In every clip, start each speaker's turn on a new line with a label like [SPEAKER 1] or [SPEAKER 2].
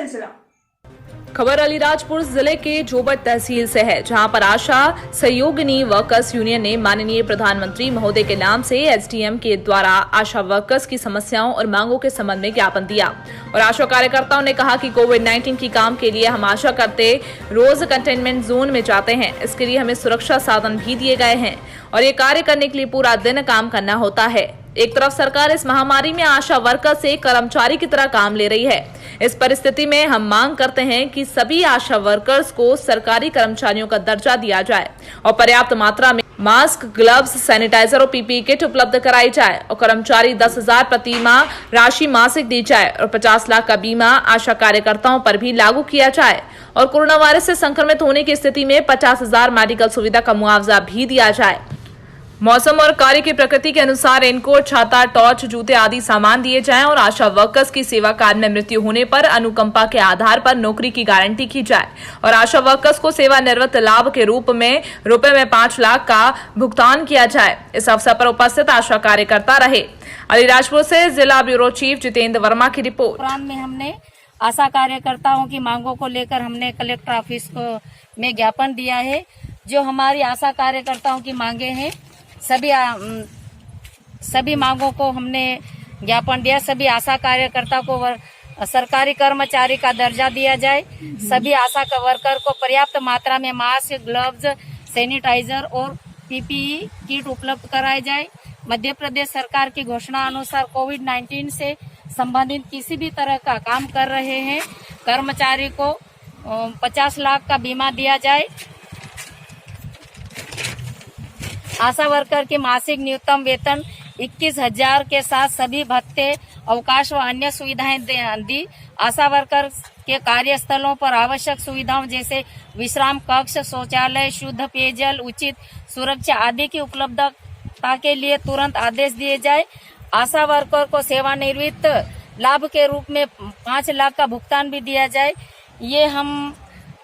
[SPEAKER 1] सिलसिला।
[SPEAKER 2] खबर अलीराजपुर जिले के जोबट तहसील से है, जहां पर आशा सहयोगिनी वर्कर्स यूनियन ने माननीय प्रधानमंत्री महोदय के नाम से एसडीएम के द्वारा आशा वर्कर्स की समस्याओं और मांगों के संबंध में ज्ञापन दिया। और आशा कार्यकर्ताओं ने कहा कि कोविड-19 की काम के लिए हम आशा करते रोज कंटेनमेंट जोन में जाते हैं। इसके लिए हमें सुरक्षा साधन भी दिए गए हैं और ये कार्य करने के लिए पूरा दिन काम करना होता है। एक तरफ सरकार इस महामारी में आशा वर्कर से कर्मचारी की तरह काम ले रही है। इस परिस्थिति में हम मांग करते हैं कि सभी आशा वर्कर्स को सरकारी कर्मचारियों का दर्जा दिया जाए और पर्याप्त मात्रा में मास्क, ग्लव्स, सैनिटाइजर और पीपीई किट उपलब्ध कराई जाए और कर्मचारी 10,000 प्रति माह राशि मासिक दी जाए और 50 लाख का बीमा आशा कार्यकर्ताओं पर भी लागू किया जाए और कोरोना वायरस से संक्रमित होने की स्थिति में 50,000 मेडिकल सुविधा का मुआवजा भी दिया जाए। मौसम और कार्य की प्रकृति के अनुसार रेनकोट, छाता, टॉर्च, जूते आदि सामान दिए जाएं और आशा वर्कर्स की सेवा काल में मृत्यु होने पर अनुकंपा के आधार पर नौकरी की गारंटी की जाए और आशा वर्कर्स को सेवानिवृत्त लाभ के रूप में रुपए में 5 लाख का भुगतान किया जाए। इस अवसर पर उपस्थित आशा कार्यकर्ता रहे। अलीराजपुर से जिला ब्यूरो चीफ जितेंद्र वर्मा की रिपोर्ट।
[SPEAKER 3] में हमने आशा कार्यकर्ताओं की मांगों को लेकर हमने कलेक्टर ऑफिस में ज्ञापन दिया है। जो हमारी आशा कार्यकर्ताओं की मांगे हैं, सभी मांगों को हमने ज्ञापन दिया। सभी आशा कार्यकर्ता को सरकारी कर्मचारी का दर्जा दिया जाए। सभी आशा वर्कर को पर्याप्त मात्रा में मास्क, ग्लव्स, सैनिटाइजर और पीपीई किट उपलब्ध कराए जाए। मध्य प्रदेश सरकार की घोषणा अनुसार कोविड-19 से संबंधित किसी भी तरह का काम कर रहे हैं कर्मचारी को 50 लाख का बीमा दिया जाए। आशा वर्कर के मासिक न्यूनतम वेतन 21,000 के साथ सभी भत्ते, अवकाश व अन्य सुविधाएं दी। आशा वर्कर के कार्यस्थलों पर आवश्यक सुविधाओं जैसे विश्राम कक्ष, शौचालय, शुद्ध पेयजल, उचित सुरक्षा आदि की उपलब्धता के लिए तुरंत आदेश दिए जाए। आशा वर्कर को सेवानिवृत्त लाभ के रूप में 5 लाख का भुगतान भी दिया जाए। ये हम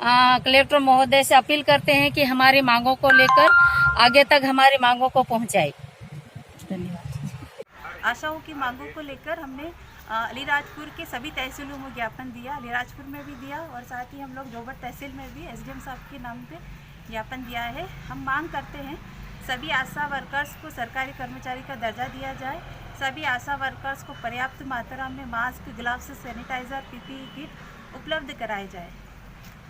[SPEAKER 3] कलेक्टर महोदय से अपील करते हैं कि हमारी मांगों को लेकर आगे तक हमारी मांगों को पहुंचाए।
[SPEAKER 4] धन्यवाद। आशाओं की मांगों को लेकर हमने अलीराजपुर के सभी तहसीलों में ज्ञापन दिया, अलीराजपुर में भी दिया और साथ ही हम लोग जोबट तहसील में भी एसडीएम साहब के नाम पे ज्ञापन दिया है। हम मांग करते हैं सभी आशा वर्कर्स को सरकारी कर्मचारी का दर्जा दिया जाए। सभी आशा वर्कर्स को पर्याप्त मात्रा में mask, gloves, sanitizer, PPE kit उपलब्ध कराए जाए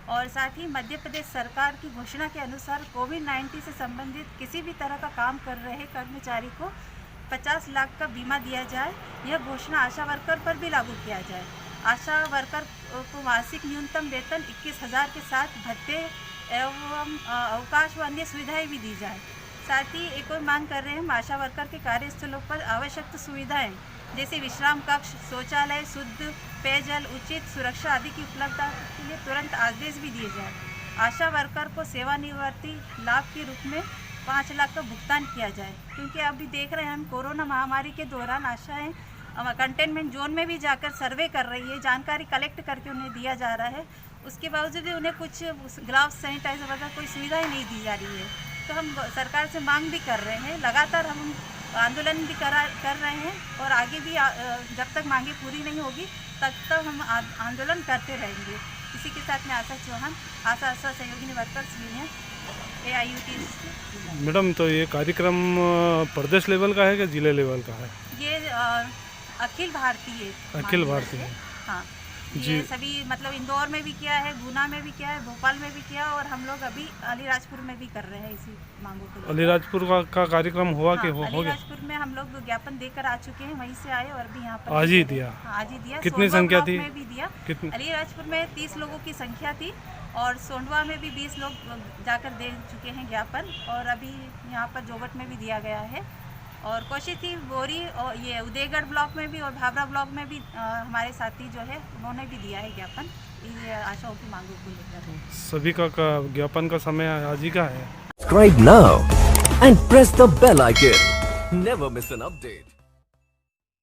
[SPEAKER 4] और साथ ही मध्य प्रदेश सरकार की घोषणा के अनुसार कोविड-19 से संबंधित किसी भी तरह का काम कर रहे कर्मचारी को 50 लाख का बीमा दिया जाए। यह घोषणा आशा वर्कर पर भी लागू किया जाए। आशा वर्कर को मासिक न्यूनतम वेतन 21,000 के साथ भत्ते एवं अवकाश व अन्य सुविधाएं भी दी जाए। साथ ही एक और मांग कर रहे हैं हम आशा वर्कर के कार्यस्थलों पर आवश्यक सुविधाएं जैसे विश्राम कक्ष, शौचालय, शुद्ध पेयजल, उचित सुरक्षा आदि की उपलब्धता के लिए तुरंत आदेश भी दिए जाए। आशा वर्कर को सेवानिवृत्ति लाभ के रूप में 5 लाख का भुगतान किया जाए, क्योंकि अभी देख रहे हैं हम कोरोना महामारी के दौरान आशाएं कंटेनमेंट जोन में भी जाकर सर्वे कर रही है, जानकारी कलेक्ट करके उन्हें दिया जा रहा है। उसके बावजूद भी उन्हें कुछ ग्लव्स, सैनिटाइजर वगैरह कोई सुविधाएँ नहीं दी जा रही है। तो हम सरकार से मांग भी कर रहे हैं, लगातार हम आंदोलन भी कर रहे हैं और आगे भी जब तक मांगे पूरी नहीं होगी तब तक हम आंदोलन करते रहेंगे। इसी के साथ में आशा चौहान, आशा सहयोगिनी वर्कर्स यूनियन AIUT।
[SPEAKER 5] मैडम, तो ये कार्यक्रम प्रदेश लेवल का है कि जिला लेवल का है?
[SPEAKER 4] ये अखिल भारतीय है। हाँ, ये सभी मतलब इंदौर में भी किया है, गुना में भी किया है, भोपाल में भी किया और हम लोग अभी अलीराजपुर में भी कर रहे हैं इसी मांगों को लेकर।
[SPEAKER 5] अलीराजपुर का कार्यक्रम हुआ कि हो गया?
[SPEAKER 4] अलीराजपुर में हम लोग ज्ञापन देकर आ चुके हैं, वहीं से आए और अभी यहाँ पर
[SPEAKER 5] आज ही दिया।
[SPEAKER 4] हाँ, आज ही दिया।
[SPEAKER 5] कितनी संख्या थी?
[SPEAKER 4] में भी दिया। अलीराजपुर में 30 लोगों की संख्या थी और सोंडवा में भी 20 लोग जाकर दे चुके हैं ज्ञापन और अभी यहाँ पर जोबट में भी दिया गया है और कोशिश थी बोरी और ये उदयगढ़ ब्लॉक में भी और भाभरा ब्लॉक में भी हमारे साथी जो है उन्होंने भी दिया है ज्ञापन ये आशाओं की मांगों को लेकर।
[SPEAKER 5] सभी का ज्ञापन का समय आज ही का है।
[SPEAKER 6] Subscribe now and press the bell icon. Never miss an update.